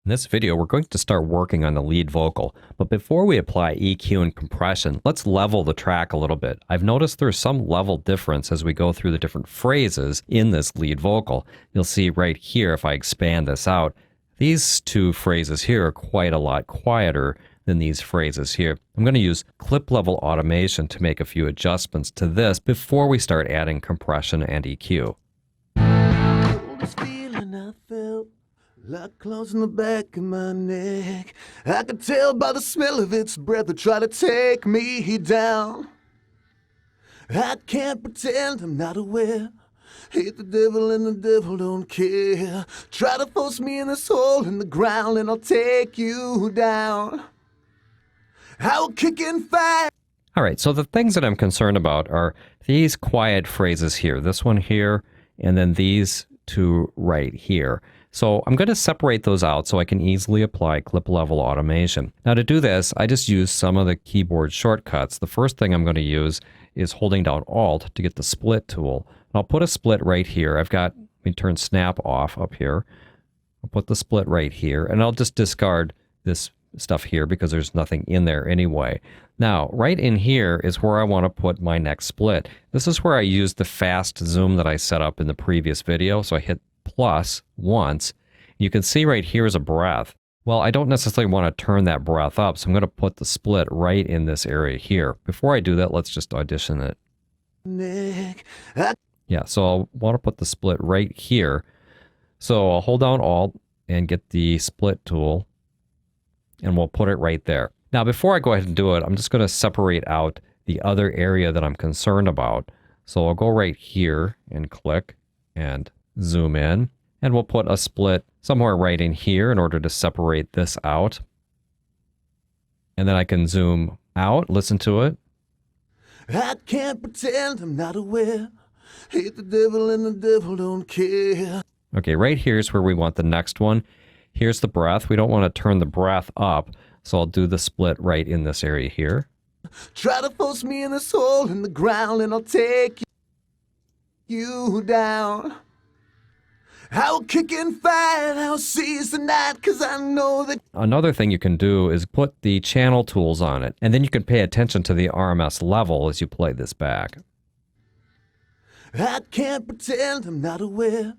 In this video, we're going to start working on the lead vocal, but before we apply EQ and compression, let's level the track a little bit. I've noticed there's some level difference as we go through the different phrases in this lead vocal. You'll see right here, if I expand this out, these two phrases here are quite a lot quieter than these phrases here. I'm going to use clip level automation to make a few adjustments to this before we start adding compression and EQ. Like claws in the back of my neck. I could tell by the smell of its breath to try to take me down. I can't pretend I'm not aware. Hate the devil and the devil don't care. Try to force me in this hole in the ground and I'll take you down. I'll kick and fight. All right, so the things that I'm concerned about are these quiet phrases here, this one here, and then these two right here. So I'm going to separate those out so I can easily apply clip level automation. Now to do this, I just use some of the keyboard shortcuts. The first thing I'm going to use is holding down Alt to get the split tool. I'll put a split right here. Let me turn snap off up here. I'll put the split right here, and I'll just discard this stuff here because there's nothing in there anyway. Now, right in here is where I want to put my next split. This is where I use the fast zoom that I set up in the previous video. So I hit plus once. You can see right here is a breath. Well, I don't necessarily want to turn that breath up, so I'm going to put the split right in this area here. Before I do that, let's just audition it. Yeah, so I'll want to put the split right here. So I'll hold down Alt and get the split tool, and we'll put it right there. Now, before I go ahead and do it, I'm just going to separate out the other area that I'm concerned about. So I'll go right here and click and zoom in, and we'll put a split somewhere right in here in order to separate this out. And then I can zoom out, listen to it. I can't pretend I'm not aware. Hate the devil and the devil don't care. Okay, right here is where we want the next one. Here's the breath. We don't want to turn the breath up, so I'll do the split right in this area here. Try to force me in this hole in the ground and I'll take you down. I'll kick and fight, I'll seize the night, cause I know that. Another thing you can do is put the channel tools on it, and then you can pay attention to the RMS level as you play this back. I can't pretend I'm not aware.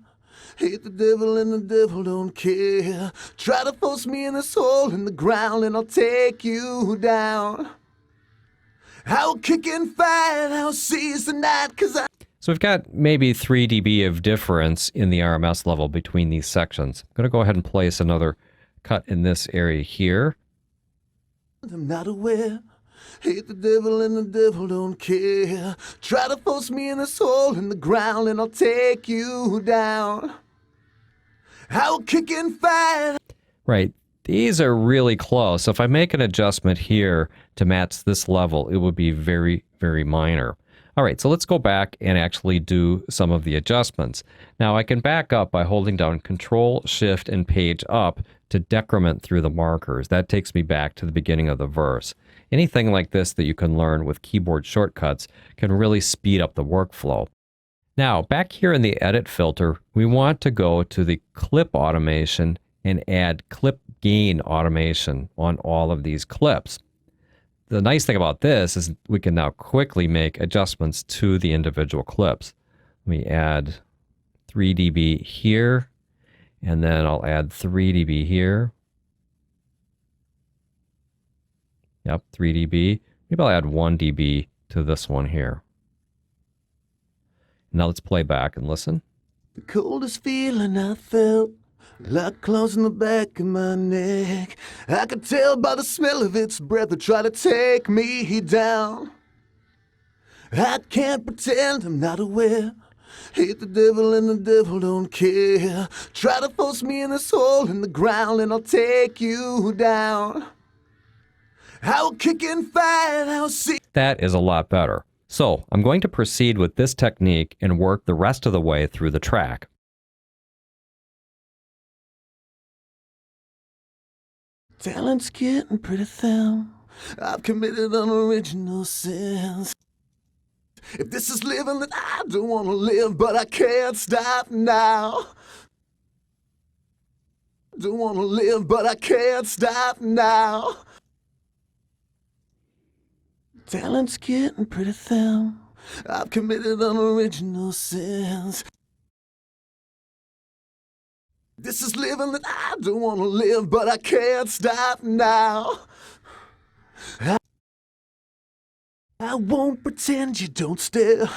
Hate the devil and the devil don't care. Try to force me in this hole in the ground and I'll take you down. I'll kick and fight, I'll seize the night, cause I. So we've got maybe 3 dB of difference in the RMS level between these sections. I'm going to go ahead and place another cut in this area here. I'm not aware. Hate the devil and the devil don't care. Try to force me in this hole in the ground and I'll take you down. I'll kick and fight. Right. These are really close. So if I make an adjustment here to match this level, it would be very, very minor. All right, so let's go back and actually do some of the adjustments. Now I can back up by holding down Control, Shift, and Page Up to decrement through the markers. That takes me back to the beginning of the verse. Anything like this that you can learn with keyboard shortcuts can really speed up the workflow. Now, back here in the Edit filter, we want to go to the Clip Automation and add Clip Gain Automation on all of these clips. The nice thing about this is we can now quickly make adjustments to the individual clips. Let me add 3 dB here, and then I'll add 3 dB here. Yep, 3 dB. Maybe I'll add 1 dB to this one here. Now let's play back and listen. The coldest feeling I felt, like claws in the back of my neck. I could tell by the smell of its breath to try to take me down. I can't pretend I'm not aware. Hate the devil and the devil don't care. Try to force me in this hole in the ground and I'll take you down. I'll kick and fight, I'll see. That is a lot better. So I'm going to proceed with this technique and work the rest of the way through the track. Talent's getting pretty thin. I've committed unoriginal sins. If this is living, then I don't want to live, but I can't stop now. don't want to live, but I can't stop now. Talent's getting pretty thin. I've committed unoriginal sins. This is living that I don't want to live, but I can't stop now. I won't pretend you don't stare.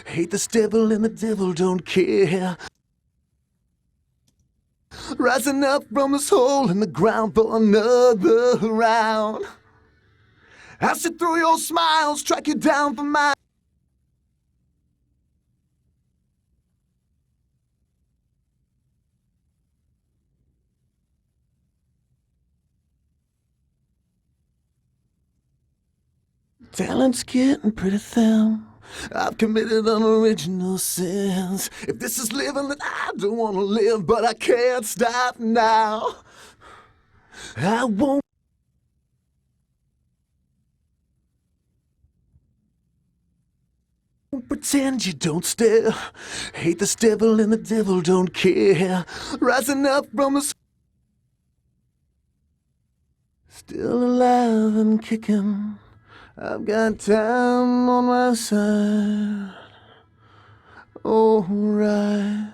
Hate this devil and the devil don't care. Rising up from this hole in the ground for another round. I sit through your smiles, track you down for my. Talent's getting pretty thin. I've committed unoriginal sins. If this is living that I don't want to live, but I can't stop now. I won't pretend you don't stare. Hate this devil and the devil don't care. Rising up from the still alive and kicking. I've got time on my side. Oh, rise.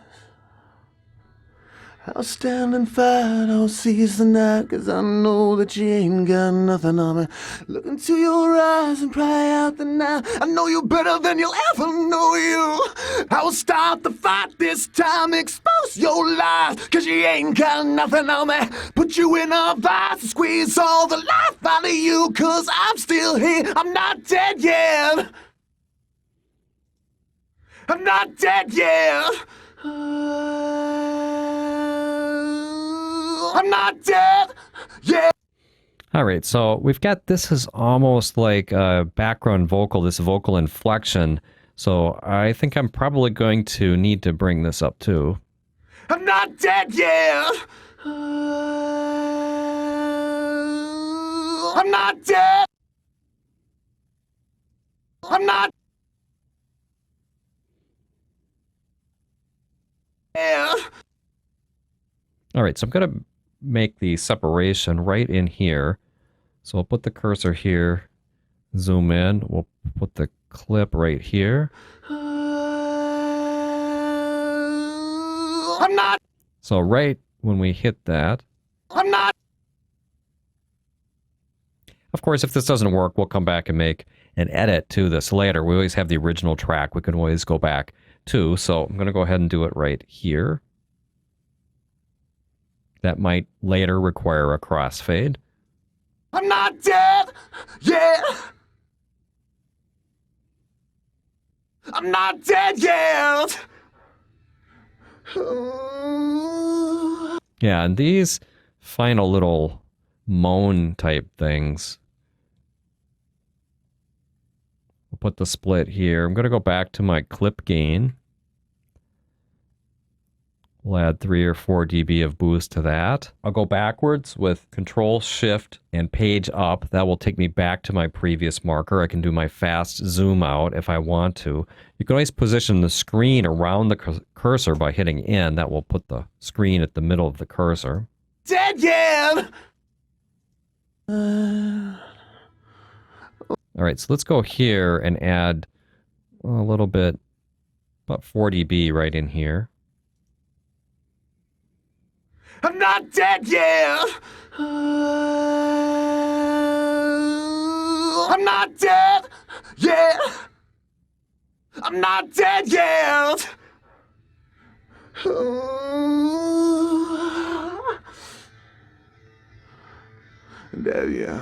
I'll stand and fight, I'll seize the night, 'cause I know that you ain't got nothing on me. Look into your eyes and cry out the night. I know you better than you'll ever know you. I will start the fight this time, expose your lies, 'cause you ain't got nothing on me. Put you in a vice and squeeze all the life out of you, 'cause I'm still here, I'm not dead yet. I'm not dead yet. I'm not dead. Yeah. All right, so we've got, this is almost like a background vocal, this vocal inflection. So I think I'm probably going to need to bring this up too. I'm not dead yet. I'm not dead. I'm not. Yeah. All right, so I'm going to make the separation right in here. So I'll put the cursor here, zoom in, we'll put the clip right here. I'm not. So right when we hit that. I'm not. Of course, if this doesn't work, we'll come back and make an edit to this later. We always have the original track we can always go back to. So I'm going to go ahead and do it right here. That might later require a crossfade. I'm not dead. Yeah. I'm not dead yet. Yeah, and these final little moan type things. We'll put the split here. I'm going to go back to my clip gain. We'll add 3 or 4 dB of boost to that. I'll go backwards with Control, Shift, and page up. That will take me back to my previous marker. I can do my fast zoom out if I want to. You can always position the screen around the cursor by hitting in. That will put the screen at the middle of the cursor. Dead yet. All right, so let's go here and add a little bit, about 4 dB right in here. I'm not dead yet. I'm not dead. Yeah. I'm not dead yet. Dead yet.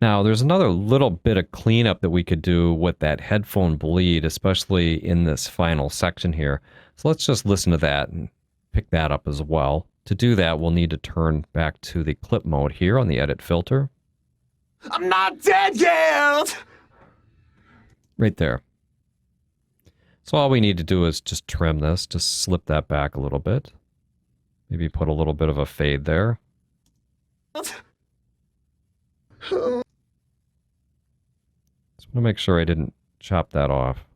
Now, there's another little bit of cleanup that we could do with that headphone bleed, especially in this final section here. So let's just listen to that and pick that up as well. To do that, we'll need to turn back to the clip mode here on the edit filter. I'm not dead yet! Right there. So all we need to do is just trim this, just slip that back a little bit. Maybe put a little bit of a fade there. Just want to make sure I didn't chop that off.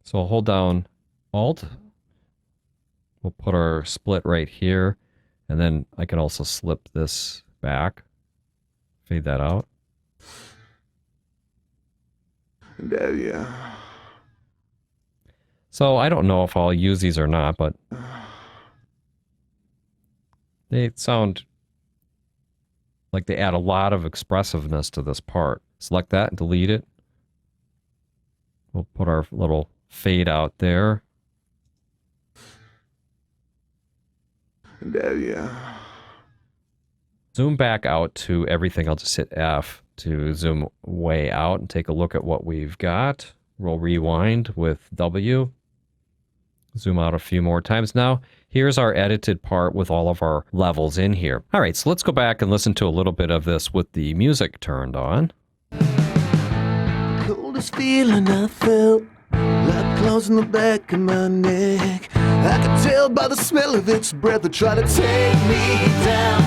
So I'll hold down Alt. We'll put our split right here. And then I can also slip this back. Fade that out. Yeah. So I don't know if I'll use these or not, but they sound like they add a lot of expressiveness to this part. Select that and delete it. We'll put our little fade out there. Yeah. Zoom back out to everything. I'll just hit F to zoom way out and take a look at what we've got. We'll rewind with W. Zoom out a few more times now. Here's our edited part with all of our levels in here. All right, so let's go back and listen to a little bit of this with the music turned on. Coldest feeling I felt, like claws in the back of my neck. I could tell by the smell of its breath to try to take me down.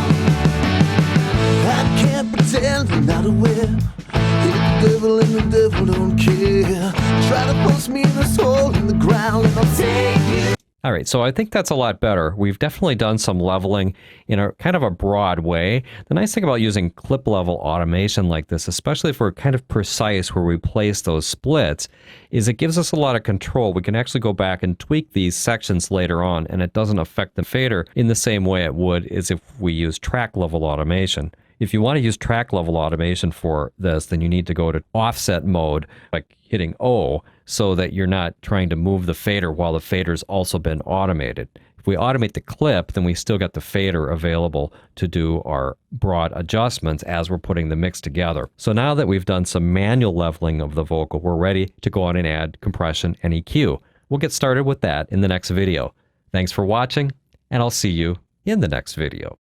I can't pretend I'm not aware. Hit the devil and the devil don't care. Try to post me in this hole in the ground and I'll take you. All right, so I think that's a lot better. We've definitely done some leveling in a kind of a broad way. The nice thing about using clip level automation like this, especially if we're kind of precise where we place those splits, is it gives us a lot of control. We can actually go back and tweak these sections later on, and it doesn't affect the fader in the same way it would as if we use track level automation. If you want to use track level automation for this, then you need to go to offset mode, like hitting O, so that you're not trying to move the fader while the fader's also been automated. If we automate the clip, then we still got the fader available to do our broad adjustments as we're putting the mix together. So now that we've done some manual leveling of the vocal, we're ready to go on and add compression and EQ. We'll get started with that in the next video. Thanks for watching, and I'll see you in the next video.